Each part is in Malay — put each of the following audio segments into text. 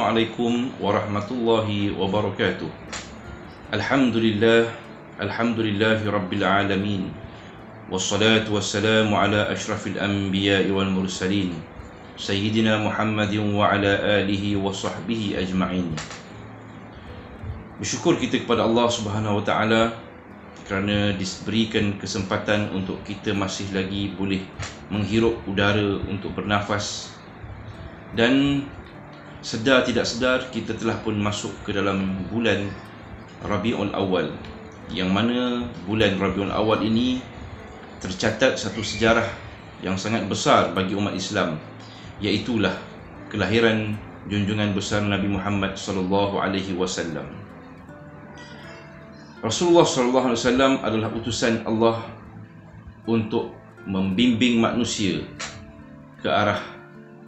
Assalamualaikum warahmatullahi wabarakatuh. Alhamdulillahi rabbil alamin. Wassalatu wassalamu ala ashrafil anbiya'i wal mursalin, Sayyidina Muhammadin wa ala alihi wa sahbihi ajma'in. Bersyukur kita kepada Allah Subhanahu wa ta'ala kerana diberikan kesempatan untuk kita masih lagi boleh menghirup udara untuk bernafas. Dan sedar tidak sedar kita telah pun masuk ke dalam bulan Rabiul Awal, yang mana bulan Rabiul Awal ini tercatat satu sejarah yang sangat besar bagi umat Islam, iaitulah kelahiran junjungan besar Nabi Muhammad sallallahu alaihi wasallam. Rasulullah sallallahu alaihi wasallam adalah utusan Allah untuk membimbing manusia ke arah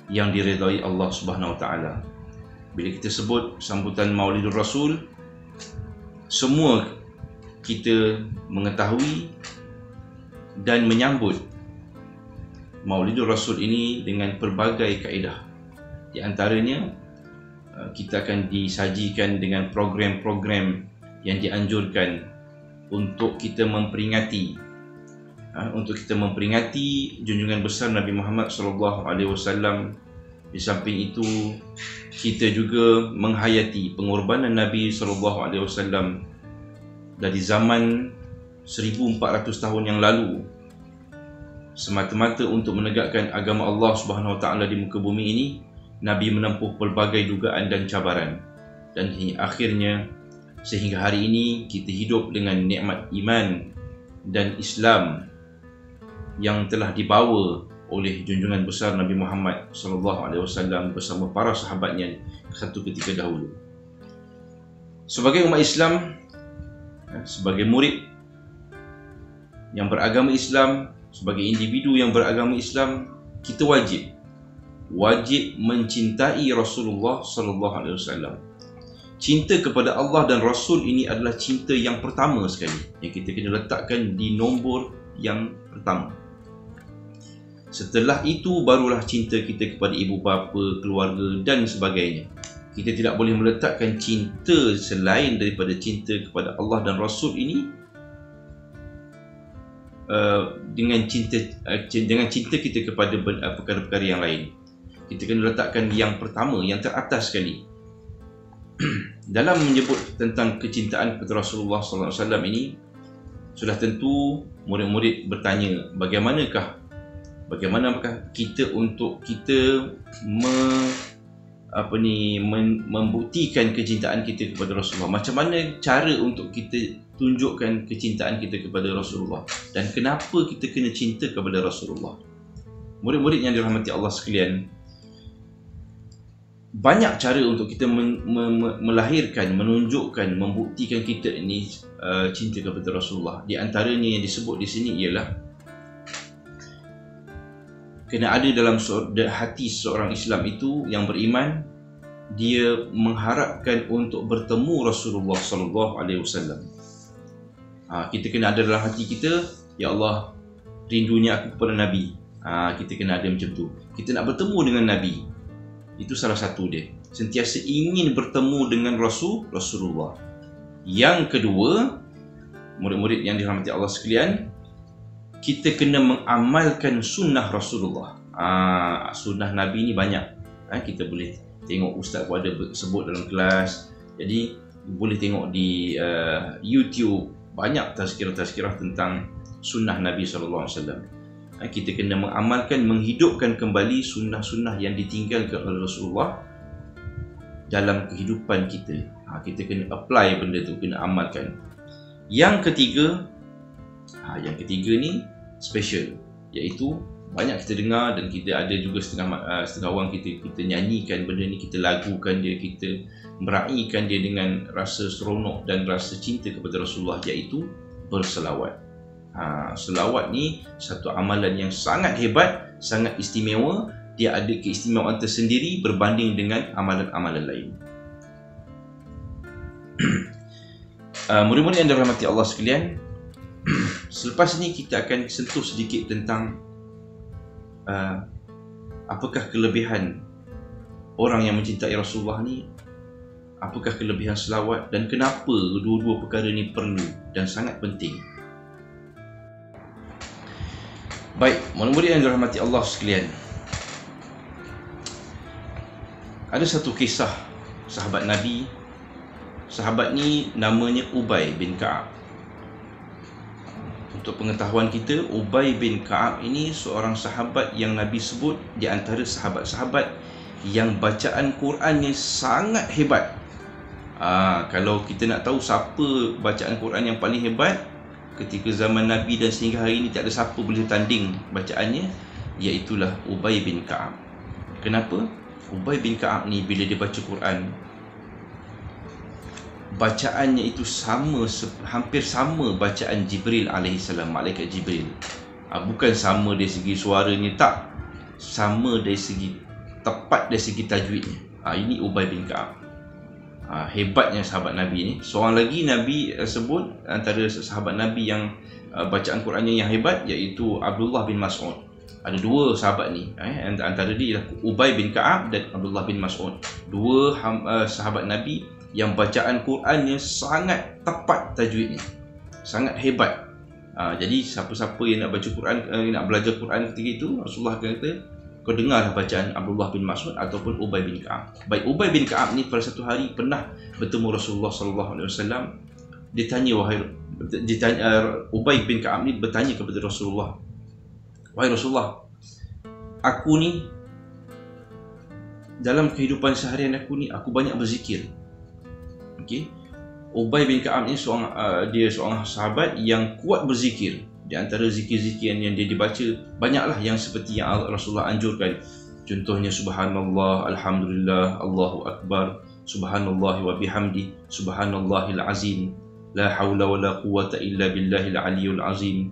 yang diredai Allah Subhanahu wa taala. Bila kita sebut sambutan Maulidur Rasul, semua kita mengetahui dan menyambut Maulidur Rasul ini dengan pelbagai kaedah. Di antaranya, kita akan disajikan dengan program-program yang dianjurkan untuk kita memperingati junjungan besar Nabi Muhammad sallallahu alaihi wasallam. Di samping itu, kita juga menghayati pengorbanan Nabi sallallahu alaihi wasallam dari zaman 1400 tahun yang lalu, semata-mata untuk menegakkan agama Allah Subhanahu wa taala di muka bumi ini. Nabi menempuh pelbagai dugaan dan cabaran, dan akhirnya sehingga hari ini kita hidup dengan nikmat iman dan Islam yang telah dibawa oleh junjungan besar Nabi Muhammad sallallahu alaihi wasallam bersama para sahabatnya satu ketika dahulu. Sebagai umat Islam, sebagai murid yang beragama Islam, sebagai individu yang beragama Islam, kita wajib mencintai Rasulullah sallallahu alaihi wasallam. Cinta kepada Allah dan Rasul ini adalah cinta yang pertama sekali, yang kita kena letakkan di nombor yang pertama. Setelah itu barulah cinta kita kepada ibu bapa, keluarga dan sebagainya. Kita tidak boleh meletakkan cinta selain daripada cinta kepada Allah dan Rasul ini dengan cinta kita kepada perkara-perkara yang lain. Kita kena letakkan yang pertama, yang teratas sekali. Dalam menyebut tentang kecintaan kepada Rasulullah sallallahu alaihi wasallam ini, sudah tentu murid-murid bertanya, bagaimanakah kita untuk kita membuktikan kecintaan kita kepada Rasulullah? Macam mana cara untuk kita tunjukkan kecintaan kita kepada Rasulullah, dan kenapa kita kena cinta kepada Rasulullah? Murid-murid yang dirahmati Allah sekalian, banyak cara untuk kita melahirkan, menunjukkan, membuktikan kita ini cinta kepada Rasulullah. Di antaranya yang disebut di sini ialah kena ada dalam hati seorang Islam itu yang beriman, dia mengharapkan untuk bertemu Rasulullah sallallahu alaihi wasallam. Kita kena ada dalam hati kita, ya Allah, rindunya aku kepada Nabi. Kita kena ada macam tu. Kita nak bertemu dengan Nabi. Itu salah satu dia. Sentiasa ingin bertemu dengan Rasulullah. Yang kedua, murid-murid yang dirahmati Allah sekalian, kita kena mengamalkan sunnah Rasulullah. Sunnah Nabi ni banyak. Kita boleh tengok ustaz pun ada sebut dalam kelas. Jadi boleh tengok di YouTube, banyak tazkirah-tazkirah tentang sunnah Nabi sallallahu alaihi wasallam. Kita kena mengamalkan, menghidupkan kembali sunnah-sunnah yang ditinggalkan oleh Rasulullah dalam kehidupan kita. Kita kena apply benda tu, kena amalkan. Yang ketiga ni special, iaitu banyak kita dengar dan kita ada juga setengah orang kita nyanyikan benda ni, kita lagukan dia, kita meraihkan dia dengan rasa seronok dan rasa cinta kepada Rasulullah, iaitu berselawat. Selawat ni satu amalan yang sangat hebat, sangat istimewa. Dia ada keistimewaan tersendiri berbanding dengan amalan-amalan lain. Murid-murid yang dirahmati Allah sekalian, selepas ini kita akan sentuh sedikit tentang apakah kelebihan orang yang mencintai Rasulullah ni, apakah kelebihan selawat dan kenapa dua-dua perkara ni perlu dan sangat penting. Baik, murid-murid yang dirahmati Allah sekalian, ada satu kisah sahabat Nabi. Sahabat ni namanya Ubay bin Ka'ab. Untuk pengetahuan kita, Ubay bin Ka'ab ini seorang sahabat yang Nabi sebut di antara sahabat-sahabat yang bacaan Qurannya sangat hebat. Kalau kita nak tahu siapa bacaan Quran yang paling hebat ketika zaman Nabi dan sehingga hari ini, tak ada siapa boleh tanding bacaannya, iaitulah Ubay bin Ka'ab. Kenapa? Ubay bin Ka'ab ni bila dia baca Quran, bacaannya itu hampir sama bacaan Jibril alaihissalam, malaikat Jibril. Bukan sama dari segi suaranya, tak, sama dari segi tepat dari segi tajwidnya. Ini Ubay bin Ka'ab. Hebatnya sahabat Nabi ni. Seorang lagi Nabi sebut antara sahabat Nabi yang bacaan Qurannya yang hebat, iaitu Abdullah bin Mas'ud. Ada dua sahabat ni, antara dia ialah Ubay bin Ka'ab dan Abdullah bin Mas'ud. Dua sahabat Nabi yang bacaan Qurannya sangat tepat tajwidnya, sangat hebat. Jadi siapa-siapa yang nak baca Quran, nak belajar Quran ketika itu, Rasulullah kata, kau dengarlah bacaan Abdullah bin Mas'ud ataupun Ubay bin Ka'ab. Baik, Ubay bin Ka'ab ni pada satu hari pernah bertemu Rasulullah SAW. Ubay bin Ka'ab ni bertanya kepada Rasulullah, wahai Rasulullah, aku ni dalam kehidupan seharian aku ni, aku banyak berzikir. Ubay bin Ka'ab ni dia seorang sahabat yang kuat berzikir. Di antara zikir-zikir yang dia dibaca, banyaklah yang seperti yang Rasulullah anjurkan. Contohnya subhanallah, alhamdulillah, Allahu akbar, subhanallah wa bihamdi, subhanallahil azim, la hawla wa la quwwata illa billahil aliyul azim.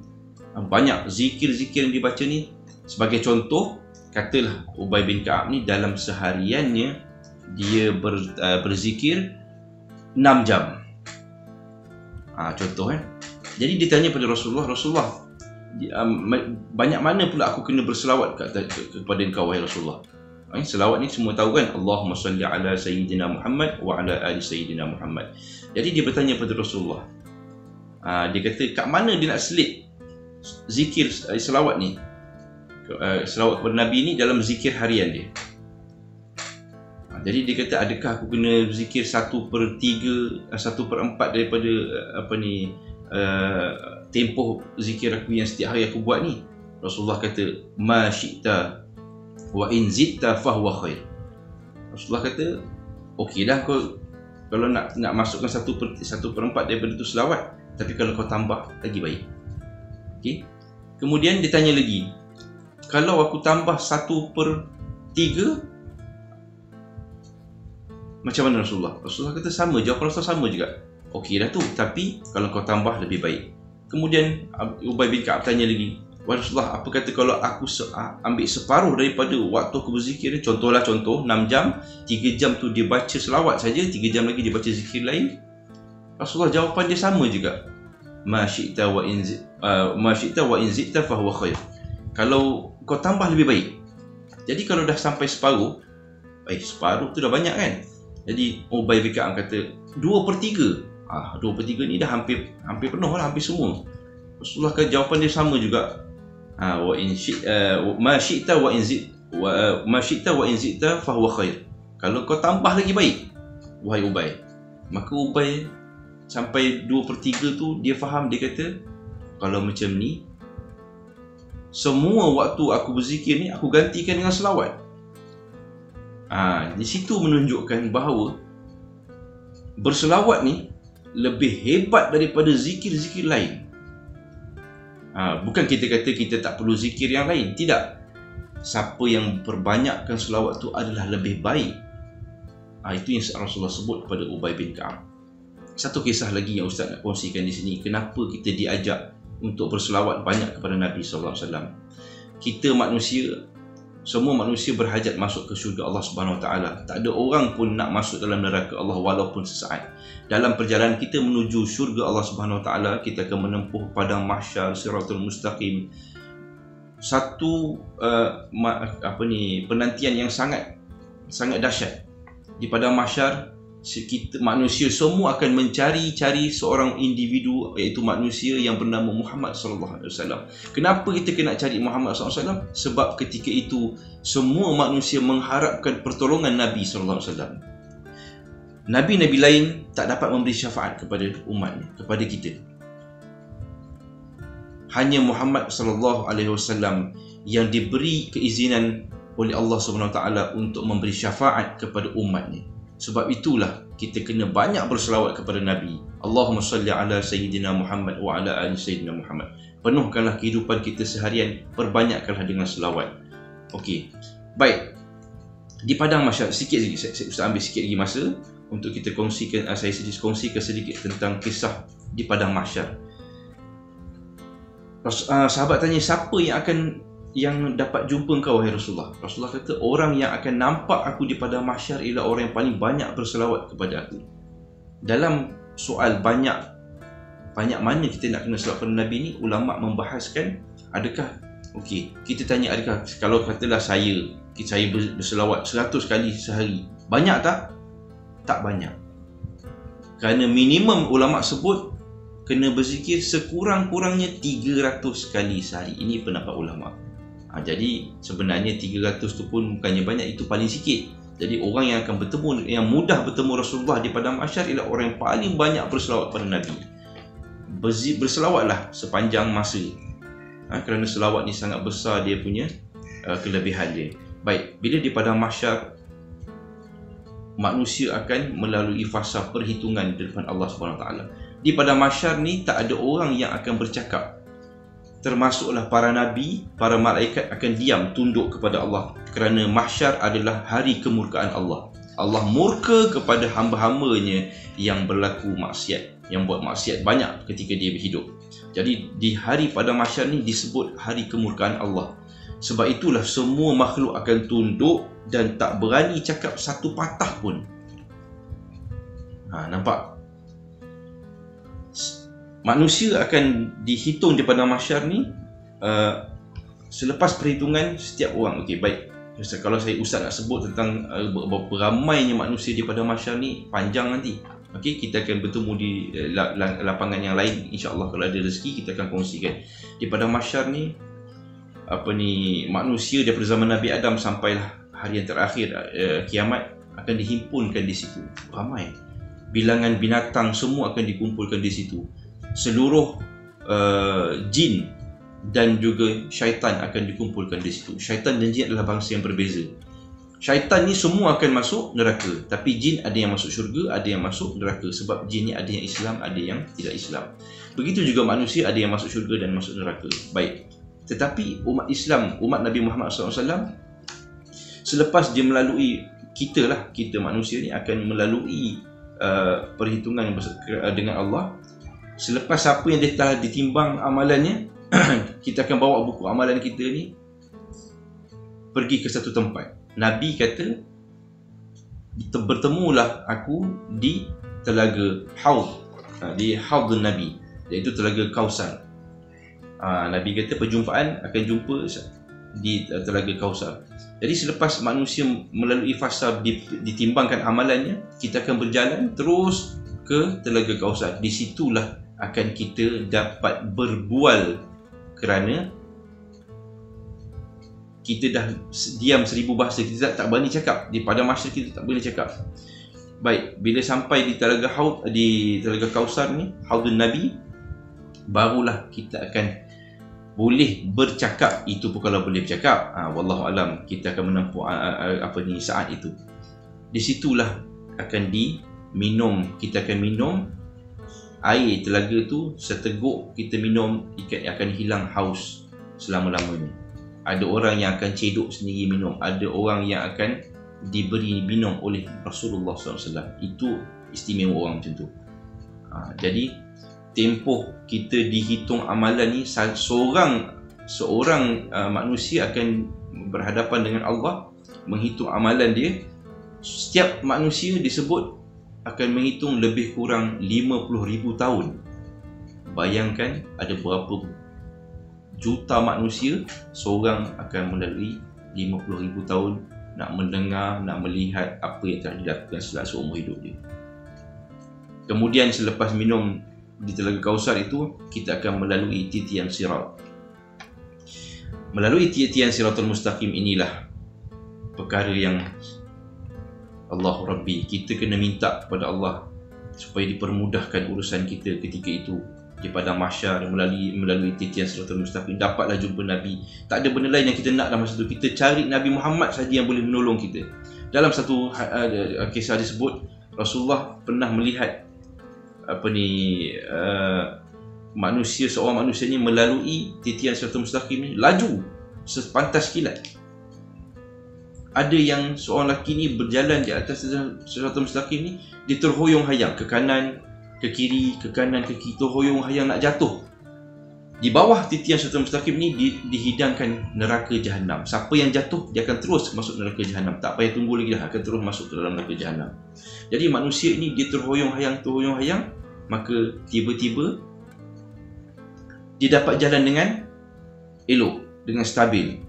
Banyak zikir-zikir yang dibaca ni. Sebagai contoh, katalah Ubay bin Ka'ab ni dalam sehariannya dia berzikir 6 jam. Contoh Jadi ditanya pada Rasulullah, banyak mana pula aku kena berselawat kepada engkau wahai Rasulullah? Selawat ni semua tahu kan, Allahumma salli ala sayyidina Muhammad wa ala ali sayyidina Muhammad. Jadi dia bertanya pada Rasulullah, dia kata kat mana dia nak selit zikir selawat ni, selawat kepada Nabi ni dalam zikir harian dia. Jadi dia kata, adakah aku kena zikir 1/3, 1/4 daripada tempoh zikir aku yang setiap hari aku buat ni? Rasulullah kata, ma syi'ta wa in zidta fahuwa khair. Rasulullah kata, okey dah, kalau nak masukkan 1/4 daripada itu selawat, tapi kalau kau tambah lagi baik. Kemudian dia tanya lagi, kalau aku tambah 1/3, macam mana Rasulullah? Rasulullah kata sama, jawapan Rasulullah sama juga. Okey dah tu, tapi kalau kau tambah lebih baik. Kemudian Ubay bin Ka'ab tanya lagi, wahai Rasulullah, apa kata kalau aku ambil separuh daripada waktu aku berzikir? Contoh 6 jam, 3 jam tu dia baca selawat saja, 3 jam lagi dia baca zikir lain. Rasulullah jawapan dia sama juga, ma syi'ta wa in zidta fahuwa khair. Kalau kau tambah lebih baik. Jadi kalau dah sampai separuh tu dah banyak kan? Jadi Ubay bin Ka'ab kata 2/3. 2/3 ni dah hampir penuh lah, hampir semua. Rasulullah kata jawapan dia sama juga. Ma syi'ta wa in zidta fahuwa khair. Kalau kau tambah lagi baik, wahai Ubay. Maka Ubay sampai 2/3 tu dia faham, dia kata, kalau macam ni, semua waktu aku berzikir ni aku gantikan dengan selawat. Di situ menunjukkan bahawa berselawat ni lebih hebat daripada zikir-zikir lain. Bukan kita kata kita tak perlu zikir yang lain, tidak. Siapa yang perbanyakkan selawat tu adalah lebih baik. Itu yang Rasulullah sebut kepada Ubay bin Ka'ab. Satu kisah lagi yang Ustaz nak kongsikan di sini, kenapa kita diajak untuk berselawat banyak kepada Nabi SAW. Kita manusia, semua manusia berhajat masuk ke syurga Allah Subhanahu Wa Taala. Tak ada orang pun nak masuk dalam neraka Allah walaupun sesaat. Dalam perjalanan kita menuju syurga Allah Subhanahu Wa Taala, kita akan menempuh padang mahsyar, siratul mustaqim. Satu penantian yang sangat sangat dahsyat. Di padang mahsyar, kita manusia semua akan mencari-cari seorang individu, iaitu manusia yang bernama Muhammad sallallahu alaihi wasallam. Kenapa kita kena cari Muhammad sallallahu alaihi wasallam? Sebab ketika itu semua manusia mengharapkan pertolongan Nabi sallallahu alaihi wasallam. Nabi-nabi lain tak dapat memberi syafaat kepada umatnya, kepada kita. Hanya Muhammad sallallahu alaihi wasallam yang diberi keizinan oleh Allah Subhanahu Wa Taala untuk memberi syafaat kepada umatnya. Sebab itulah kita kena banyak berselawat kepada Nabi. Allahumma salli ala Sayyidina Muhammad wa ala ali Sayyidina Muhammad. Penuhkanlah kehidupan kita seharian, perbanyakkanlah dengan selawat. Okey. Baik. Di padang mahsyar, sikit lagi saya ambil sikit lagi masa untuk kita kongsikan, saya kongsikan sedikit tentang kisah di padang mahsyar. Sahabat tanya, siapa yang dapat jumpa engkau, wahai Rasulullah? Rasulullah kata, orang yang akan nampak aku di padang mahsyar ialah orang yang paling banyak berselawat kepada aku. Dalam soal banyak mana kita nak kena selawat kepada Nabi ni, ulama membahaskan, adakah kita tanya, adakah kalau katalah saya berselawat 100 kali sehari, banyak tak? Tak banyak. Kerana minimum ulama sebut kena berzikir sekurang-kurangnya 300 kali sehari. Ini pendapat ulama. Jadi sebenarnya 300 tu pun bukannya banyak, itu paling sikit. Jadi orang yang akan bertemu, yang mudah bertemu Rasulullah di padang mahsyar ialah orang yang paling banyak berselawat pada Nabi. Berselawatlah sepanjang masa. Kerana selawat ni sangat besar dia punya kelebihan dia. Baik, bila di padang mahsyar, manusia akan melalui fasa perhitungan di depan Allah Subhanahu Wa Taala. Di padang mahsyar ni tak ada orang yang akan bercakap. Termasuklah para nabi, para malaikat akan diam, tunduk kepada Allah. Kerana mahsyar adalah hari kemurkaan Allah. Allah murka kepada hamba-hambanya yang berlaku maksiat, yang buat maksiat banyak ketika dia berhidup. Jadi di hari padang mahsyar ni disebut hari kemurkaan Allah. Sebab itulah semua makhluk akan tunduk dan tak berani cakap satu patah pun. Nampak? Manusia akan dihitung di padang mahsyar ni selepas perhitungan setiap orang. Okey, baik. Kalau saya ustaz nak sebut tentang berapa ramainya manusia di padang mahsyar ni, panjang nanti. Okey, kita akan bertemu di lapangan yang lain, insya-Allah. Kalau ada rezeki kita akan kongsikan. Di padang mahsyar ni, manusia daripada zaman Nabi Adam sampailah hari yang terakhir, kiamat, akan dihimpunkan di situ. Ramai. Bilangan binatang semua akan dikumpulkan di situ. Seluruh jin dan juga syaitan akan dikumpulkan di situ. Syaitan dan jin adalah bangsa yang berbeza. Syaitan ni semua akan masuk neraka, tapi jin ada yang masuk syurga, ada yang masuk neraka. Sebab jin ni ada yang Islam, ada yang tidak Islam. Begitu juga manusia, ada yang masuk syurga dan masuk neraka. Baik. Tetapi umat Islam, umat Nabi Muhammad SAW, selepas dia melalui, kita manusia ni akan melalui perhitungan dengan Allah. Selepas siapa yang dia telah ditimbang amalannya, kita akan bawa buku amalan kita ni pergi ke satu tempat. Nabi kata, bertemulah aku di telaga Haud, di Haudun Nabi, iaitu telaga Kausar. Nabi kata perjumpaan akan jumpa di telaga Kausar. Jadi selepas manusia melalui fasa ditimbangkan amalannya, kita akan berjalan terus ke telaga Kausar. Di situlah akan kita dapat berbual, kerana kita dah diam 1000 bahasa, kita tak berani cakap. Di padang mahsyar kita tak boleh cakap. Baik, bila sampai di telaga Haud, di telaga Kausar ni, Haudun Nabi, barulah kita akan boleh bercakap. Itu pun kalau boleh bercakap. Wallahu alam, kita akan menempuh saat itu. Di situlah akan diminum, kita akan minum air telaga tu. Seteguk kita minum, akan hilang haus selama-lamanya. Ada orang yang akan cedok sendiri minum, ada orang yang akan diberi minum oleh Rasulullah SAW. Itu istimewa orang macam tu. Jadi tempoh kita dihitung amalan ni, seorang manusia akan berhadapan dengan Allah, menghitung amalan dia. Setiap manusia disebut akan menghitung lebih kurang 50,000 tahun. Bayangkan ada berapa juta manusia, seorang akan melalui 50,000 tahun nak mendengar, nak melihat apa yang telah dilakukan seumur hidup dia. Kemudian selepas minum di Telaga Kausar itu, kita akan melalui titian sirat. Melalui titian siratul mustaqim inilah perkara yang Allah Rabbi, kita kena minta kepada Allah supaya dipermudahkan urusan kita ketika itu di padang mahsyar, melalui titian siratul mustaqim. Dapatlah jumpa Nabi. Tak ada benda lain yang kita nak dalam masa itu. Kita cari Nabi Muhammad saja yang boleh menolong kita. Dalam satu kisah disebut, Rasulullah pernah melihat seorang manusia ni melalui titian siratul mustaqim ni laju sepantas kilat. Ada yang seorang lelaki ni berjalan di atas siratul mustaqim ni, dia terhoyong-hayang ke kanan, ke kiri, ke kanan, ke kiri, terhoyong-hayang nak jatuh. Di bawah titian siratul mustaqim ni dihidangkan neraka jahanam. Siapa yang jatuh, dia akan terus masuk neraka jahanam. Tak payah tunggu lagi dah, akan terus masuk ke dalam neraka jahanam. Jadi manusia ini dia terhoyong-hayang, maka tiba-tiba dia dapat jalan dengan elok, dengan stabil.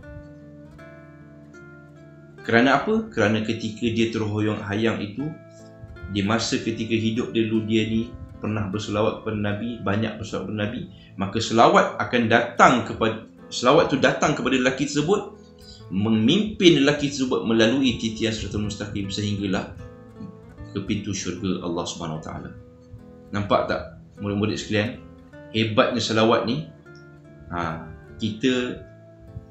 Kerana apa? Kerana ketika dia terhoyong-hayang itu, di masa ketika hidup dulu dia ni pernah berselawat kepada Nabi, banyak berselawat kepada Nabi, maka selawat itu datang kepada lelaki tersebut, memimpin lelaki tersebut melalui titian siratul mustaqim sehinggalah ke pintu syurga Allah Subhanahu Wa Taala. Nampak tak murid-murid sekalian, hebatnya selawat ni.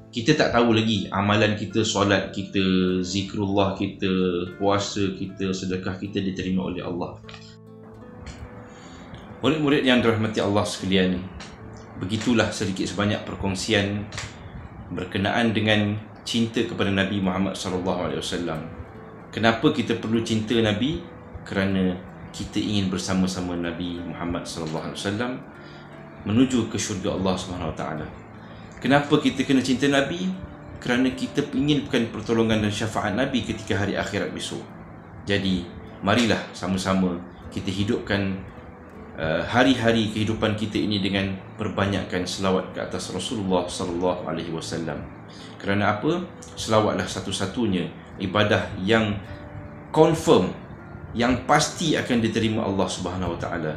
Kita tak tahu lagi amalan kita, solat kita, zikrullah kita, puasa kita, sedekah kita diterima oleh Allah. Murid-murid yang dirahmati Allah sekalian, begitulah sedikit sebanyak perkongsian berkenaan dengan cinta kepada Nabi Muhammad SAW. Kenapa kita perlu cinta Nabi? Kerana kita ingin bersama-sama Nabi Muhammad SAW menuju ke syurga Allah SWT. Kenapa kita kena cinta Nabi? Kerana kita inginkan pertolongan dan syafaat Nabi ketika hari akhirat besok. Jadi, marilah sama-sama kita hidupkan hari-hari kehidupan kita ini dengan perbanyakkan selawat ke atas Rasulullah SAW. Kerana apa? Selawatlah satu-satunya ibadah yang confirm, yang pasti akan diterima Allah Subhanahu Wa Taala.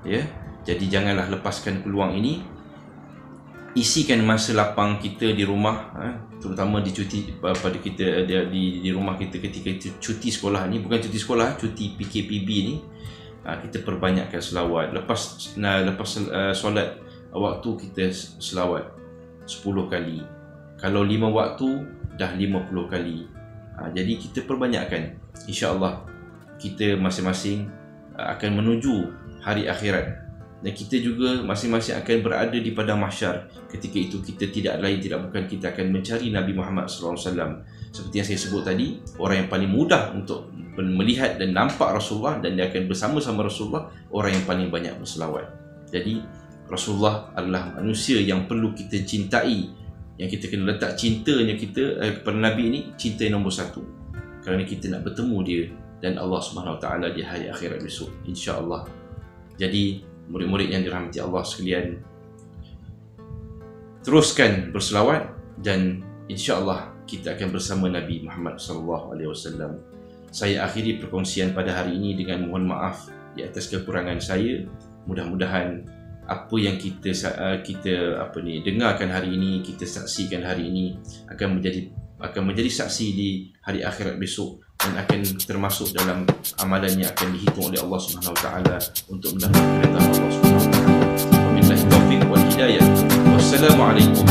Ya, jadi janganlah lepaskan peluang ini. Isikan masa lapang kita di rumah, terutama di cuti pada kita di rumah kita ketika cuti sekolah ni, bukan cuti sekolah, cuti PKPB ni. Kita perbanyakkan selawat. Lepas solat waktu, kita selawat 10 kali. Kalau 5 waktu, dah 50 kali. Jadi kita perbanyakkan. InsyaAllah kita masing-masing akan menuju hari akhirat. Dan kita juga masing-masing akan berada di padang mahsyar. Ketika itu kita tidak lain tidak bukan kita akan mencari Nabi Muhammad SAW. Seperti yang saya sebut tadi, orang yang paling mudah untuk melihat dan nampak Rasulullah dan dia akan bersama-sama Rasulullah, orang yang paling banyak berselawat. Jadi Rasulullah adalah manusia yang perlu kita cintai, yang kita kena letak cintanya kita kepada Nabi ini, cinta yang nombor satu. Kerana kita nak bertemu dia dan Allah Subhanahu Wa Taala di hari akhirat besok, insya-Allah. Jadi murid-murid yang dirahmati Allah sekalian, teruskan berselawat dan insya-Allah kita akan bersama Nabi Muhammad SAW. Saya akhiri perkongsian pada hari ini dengan mohon maaf di atas kekurangan saya. Mudah-mudahan apa yang kita dengarkan hari ini, kita saksikan hari ini akan menjadi saksi di hari akhirat besok dan akan termasuk dalam amalan yang akan dihitung oleh Allah Subhanahu Wa Taala untuk mendapatkan perintah Allah Subhanahu Wa Taala. Wabillahi taufiq wal hidayah. Wassalamualaikum